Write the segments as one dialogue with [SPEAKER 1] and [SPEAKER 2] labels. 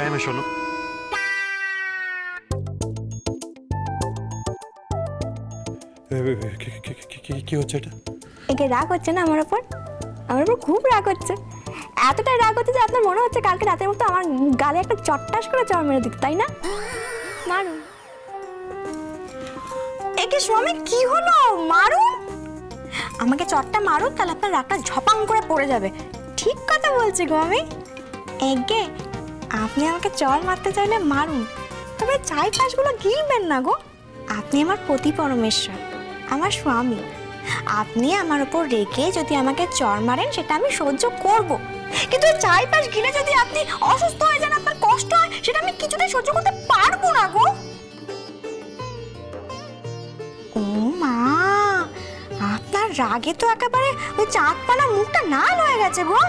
[SPEAKER 1] গায়ে শোনো, কি হচ্ছে এটা?
[SPEAKER 2] একে রাগ হচ্ছে না আমার উপর? আমার উপর খুব রাগ হচ্ছে, এতটাই রাগ হচ্ছে যে আপনার মনে হচ্ছে কালকে রাতের মতো আমার গালে একটা চট্টাস করে চড় মেরে দিত, তাই না? মারুন একে। স্বামী কি হলো? মারুন আমাকে, চটটা মারুন, তাহলে আপনার রাগটা ঝপাং করে পড়ে যাবে। ঠিক কথা বলছি গো আমি। একে আপনি আমাকে চড় মারতে চাইলে মারুন, তবে চাইপাশগুলো গিলবেন না গো। আপনি আমার পতি পরমেশ্বর, আমার স্বামী। আপনি আমার উপর রেগে যদি আমাকে চড় মারেন সেটা আমি সহ্য করব, কিন্তু চাইপাশ গিলে যদি আপনি অসুস্থ হয়ে যান, আপনার কষ্ট হয়, সেটা আমি কিছুতেই সহ্য করতে পারবো না গো। ও মা, আপনার রাগে তো একেবারে ওই চাঁদপানা মুখটা লাল হয়ে গেছে গো।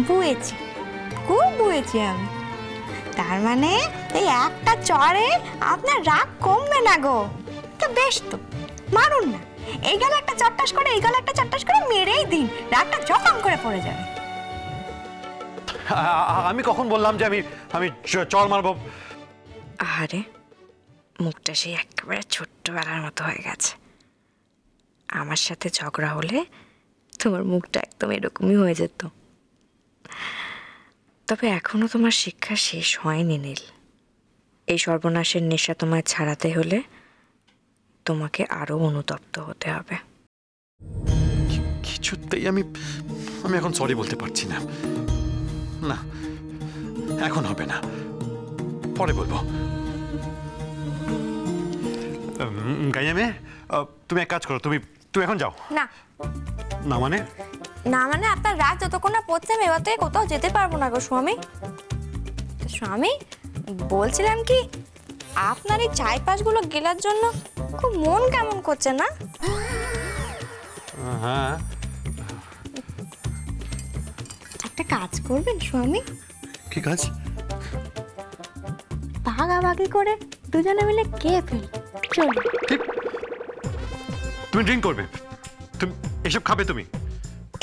[SPEAKER 2] বুঝেছি, খুব বুঝেছি আমি। তার মানে এই একটা চড়ে আপনার রাগ কমবে না গো। তো বেশ, তো মারুন না, এই গালে একটা চট্টাস করে, এই গালে একটা চট্টাস করে মেরেই দিন, রাগটা জখম করে পড়ে যাবে।
[SPEAKER 1] আমি কখন বললাম যে আমি চড় মারবো?
[SPEAKER 2] আরে মুখটা সেই একেবারে ছোট্টবেলার মতো হয়ে গেছে। আমার সাথে ঝগড়া হলে তোমার মুখটা একদম এরকমই হয়ে যেত। তবে এখনো তোমার শিক্ষা শেষ হয়নি নীল। এই সর্বনাশের নেশা তোমায় ছাড়াতে হলে তোমাকে আরো অনুতপ্ত হতে হবে।
[SPEAKER 1] কিছুতেই আমি এখন সরি বলতে পারছি না। না, এখন হবে না, পরে বলবো। গাইয়া মেয়ে, তুমি এক কাজ করো, তুমি এখন যাও।
[SPEAKER 2] না
[SPEAKER 1] না মানে?
[SPEAKER 2] না মানে আপনার রাগ যতক্ষণ না পড়ছে আমি এবার থেকে কোথাও যেতে পারবো না গো স্বামী। স্বামী বলছিলাম কি, আপনার এই চাইপাশগুলো গেলার জন্য খুব মন কেমন করছে না?
[SPEAKER 1] হ্যাঁ।
[SPEAKER 2] একটা কাজ করবেন স্বামী।
[SPEAKER 1] কি কাজ?
[SPEAKER 2] ভাগাভাগি করে দুজনে মিলে খেয়ে ফেল। চলো।
[SPEAKER 1] তুমি ড্রিঙ্ক করবে? তুমি এসব খাবে? তুমি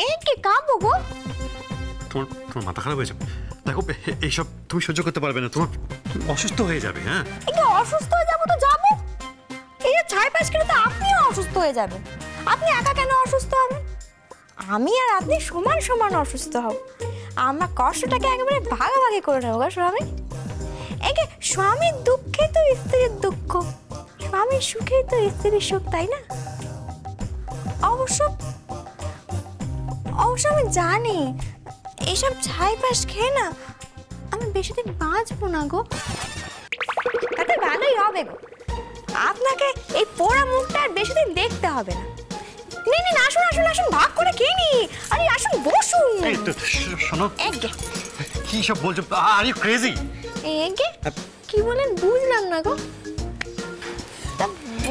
[SPEAKER 2] এই কি খাবো গো?
[SPEAKER 1] তোমার মাথা খারাপ হয়েছে? দেখো, এইসব তুমি সহ্য করতে পারবে না, তোমার অসুস্থ হয়ে যাবে। হ্যাঁ,
[SPEAKER 2] এই অসুস্থ হয়ে যাবো তো যাবো, এই যে ছাইপাশ খেলে তো আপনিও অসুস্থ হয়ে যাবেন। আপনি একা কেন অসুস্থ হবেন? আমি আর আপনি সমান সমান অসুস্থ হব। আমার কষ্টটাকে একেবারে ভাগাভাগি করে নেবো গো স্বামী। একে স্বামীর দুঃখে তো স্ত্রীর দুঃখ, স্বামীর সুখে তো স্ত্রীর সুখ, তাই না? অবশ্য আমি জানি এইসব ছাইপাশ খেয়ে না আমি বেশি দিন বাঁচবো না গো। তাতে ভালোই হবে গো, আপনাকে এই পোড়া মুখটা আর বেশি দিন দেখতে হবে না। নিন আসুন আসুন আসুন, ভাগ করে খেয়ে নি। আরে আসুন বসুন।
[SPEAKER 1] শোনো, কি সব বলছো? Are you crazy?
[SPEAKER 2] এগে কি বলেন বুঝলাম না গো। তা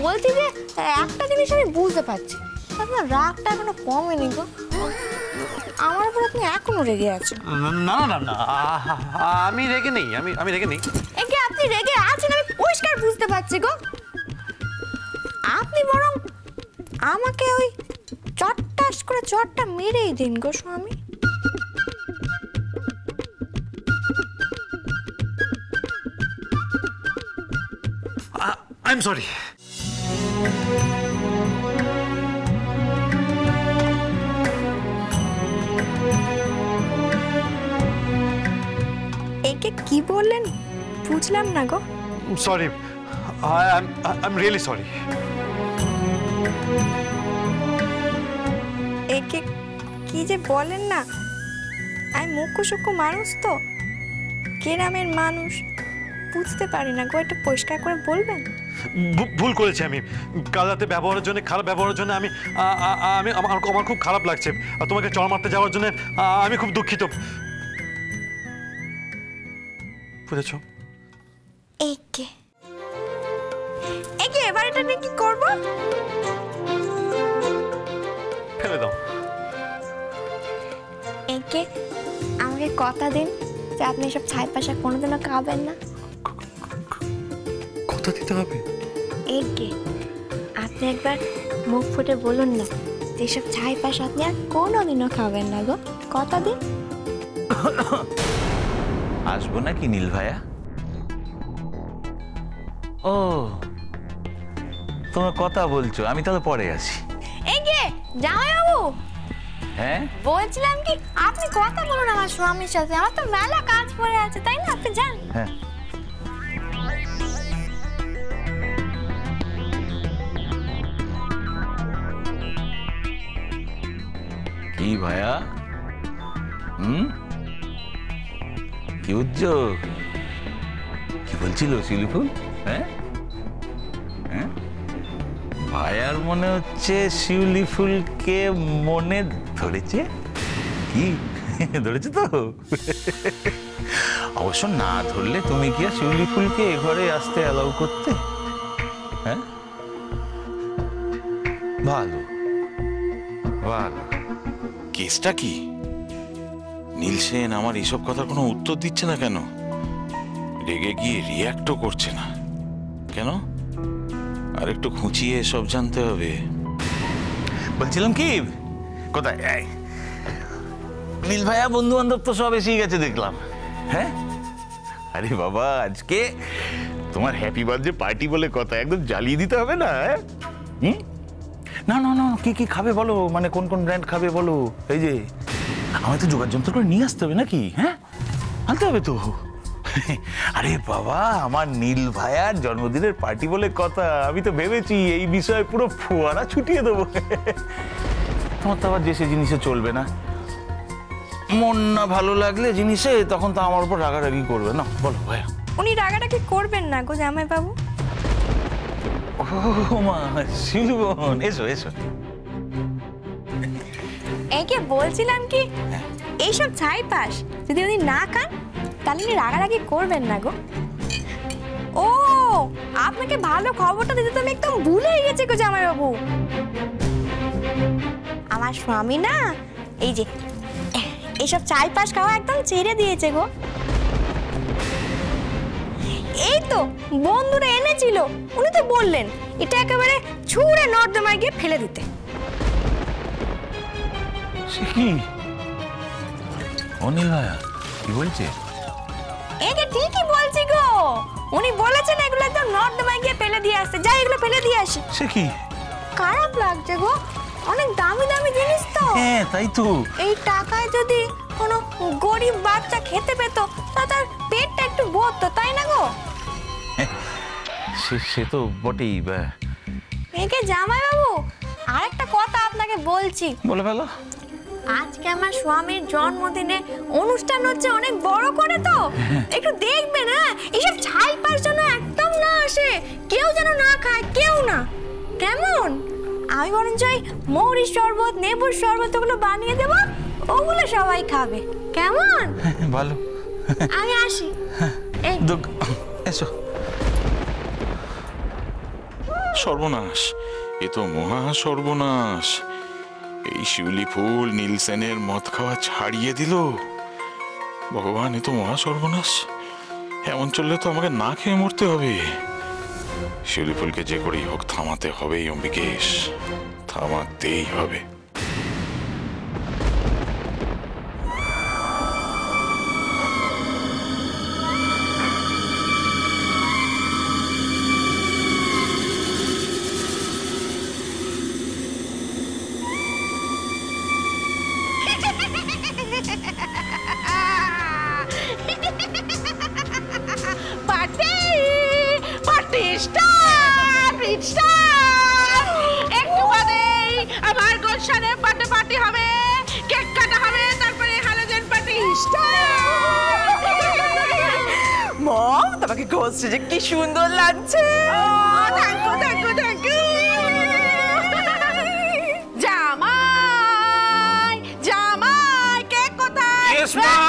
[SPEAKER 2] বলছি যে একটা জিনিস আমি বুঝতে পারছি, আপনার রাগটা এখনো কমেনি গো। আমার উপর আপনি এখনো রেগে আছেন।
[SPEAKER 1] না না না, আমি রেগে নেই, আমি রেগে নেই।
[SPEAKER 2] এগে আপনি রেগে আছেন আমি পরিষ্কার বুঝতে পারছি গো। আপনি বরং আমাকে ওই চট্টাস করে চটটা মেরেই দিন গো স্বামী।
[SPEAKER 1] I am sorry.
[SPEAKER 2] একে কি বললেন বুঝলাম না গো।
[SPEAKER 1] Sorry, I am really sorry.
[SPEAKER 2] একে কি যে বলেন না, আমি মুখ্য সূক্ষ্ম মানুষ তো, গ্রামের মানুষ, বুঝতে পারি না গো। একটু পরিষ্কার করে বলবেন?
[SPEAKER 1] ভুল করেছি আমি। কাল রাতে ব্যবহারের জন্য, খারাপ ব্যবহারের জন্য আমার খুব খারাপ লাগছে। আর তোমাকে চড় মারতে যাওয়ার জন্য আমি খুব দুঃখিত। বুঝেছো?
[SPEAKER 2] একে এবার এটা নিয়ে কি করবো?
[SPEAKER 1] ফেলে দাও।
[SPEAKER 2] একে আমাকে কথা দিন যে আপনি সব ছাইপাশা কোনোদিনও খাবেন না।
[SPEAKER 1] কথা দিতে হবে?
[SPEAKER 2] একে আপনি একবার মুখ ফুটে বলুন না যে সব ছাইপাশ আপনি আর কোনোদিনও খাবেন না গো। কথা দিন।
[SPEAKER 3] আসবো নাকি নীল ভাইয়া? ও তোমরা কথা বলছো, আমি তাহলে পরে আসি।
[SPEAKER 2] এই গে জামাইবাবু,
[SPEAKER 3] হ্যাঁ
[SPEAKER 2] বলছিলাম কি আপনি কথা বলুন আমার স্বামীর সাথে, আমার তো মেলা কাজ পড়ে আছে, তাই না? আপনি যান।
[SPEAKER 3] হ্যাঁ কি ভাইয়া? কি উদ্যোগ? কি বলছিল শিউলি ফুল? হ্যাঁ হ্যাঁ ভাইয়ার মনে হচ্ছে শিউলি ফুলকে মনে ধরেছে। কি ধরেছে তো? অবশ্য না ধরলে তুমি কি আর শিউলি ফুলকে এ ঘরে আসতে অ্যালাউ করতে? হ্যাঁ ভালো ভালো।
[SPEAKER 4] কেসটা কি? নীল সেন আমার এইসব কথার কোনো উত্তর দিচ্ছে না কেন? রেগে গিয়ে রিয়াক্টও করছে না কেন? আর একটু খুঁচিয়ে সব জানতে হবে।
[SPEAKER 3] বলছিলাম কি, কোথায় নীল ভাইয়া বন্ধু বান্ধব তো সব এসেই গেছে দেখলাম। হ্যাঁ আরে বাবা, আজকে তোমার হ্যাপি বার্থডে পার্টি বলে কথা, একদম জ্বালিয়ে দিতে হবে না? না না না, কি কি খাবে বলো, মানে কোন কোন ব্র্যান্ড খাবে বলো। এই যে আমায় তো জোগাড় যন্ত্র করে নিয়ে আসতে হবে নাকি? হ্যাঁ আনতে হবে তো। আরে বাবা, আমার নীল ভাইয়ার জন্মদিনের পার্টি বলে কথা, আমি তো ভেবেছি এই বিষয়ে পুরো ফোয়ারা ছুটিয়ে দেবো। তোমার তো আবার যে সে জিনিসে চলবে না, মন না ভালো লাগলে জিনিসে, তখন তো আমার উপর রাগারাগি করবে না। বলো ভাইয়া।
[SPEAKER 2] উনি রাগাটাকি করবেন না গো জামাইবাবু।
[SPEAKER 3] ও মা, শিলু বোন, এসো এসো।
[SPEAKER 2] একে বলছিলাম কি, এইসব ছাইপাশ যদি উনি না খান তাহলে উনি রাগারাগি করবেন না গো। ও আপনাকে ভালো খবরটা দিতে তো আমি একদম ভুলেই গেছি গো জামাইবাবু। আমার স্বামী না এই যে এইসব ছাইপাশ খাওয়া একদম ছেড়ে দিয়েছে গো। এই তো বন্ধুরা এনেছিল, উনি তো বললেন এটা একেবারে ছুঁড়ে নর্দমায় গিয়ে ফেলে দিতে।
[SPEAKER 3] সে কি অনিল ভাইয়া কি বলছে?
[SPEAKER 2] একে ঠিকই বলছি গো, উনি বলেছেন এগুলো একদম নর্দমায় গিয়ে ফেলে দিয়ে আসতে। যাই এগুলো ফেলে দিয়ে আসি।
[SPEAKER 3] সে কি
[SPEAKER 2] খারাপ লাগছে গো, অনেক দামি দামি জিনিস তো।
[SPEAKER 3] হ্যাঁ তাই তো।
[SPEAKER 2] এই টাকায় যদি কোনো গরিব বাচ্চা খেতে পেত তা তার পেটটা একটু ভরতো, তাই না গো?
[SPEAKER 3] সে তো বটেই।
[SPEAKER 2] একে জামাইবাবু, আরেকটা কথা আপনাকে বলছি।
[SPEAKER 3] বলে ফেলো।
[SPEAKER 2] আজকে আমার স্বামীর জন্মদিনে অনুষ্ঠান হচ্ছে অনেক বড় করে, তো একটু দেখবেন। হ্যাঁ এইসব ছাইপাশ যেন একদম না আসে, কেউ যেন না খায়, কেউ না। কেমন? আমি বরঞ্চ ওই মৌরির শরবত, নেবুর শরবত ওগুলো বানিয়ে দেবো, ওগুলো সবাই খাবে। কেমন?
[SPEAKER 3] ভালো।
[SPEAKER 2] আমি আসি। এই
[SPEAKER 3] এসো।
[SPEAKER 4] সর্বনাশ, এ তো মহা সর্বনাশ। এই শিউলি ফুল নীল সেনের মদ খাওয়া ছাড়িয়ে দিল। ভগবান, এ তো মহা সর্বনাশ। এমন চললে তো আমাকে না খেয়ে মরতে হবে। শিউলি ফুলকে যে করেই হোক থামাতে হবে, অম্বিকেশ, থামাতেই হবে।
[SPEAKER 5] একটু বাদেই আমার গোলশানে বার্থডে পার্টি হবে, কেক কাটা হবে, তারপরে হ্যালোজেন পার্টি স্টার্ট।
[SPEAKER 6] মম, তোমাকে গোলসে যে কি সুন্দর লাগছে।
[SPEAKER 5] Thank you thank you thank you. জামাই জামাই, কেক কোথায়?
[SPEAKER 3] Yes, ma'am.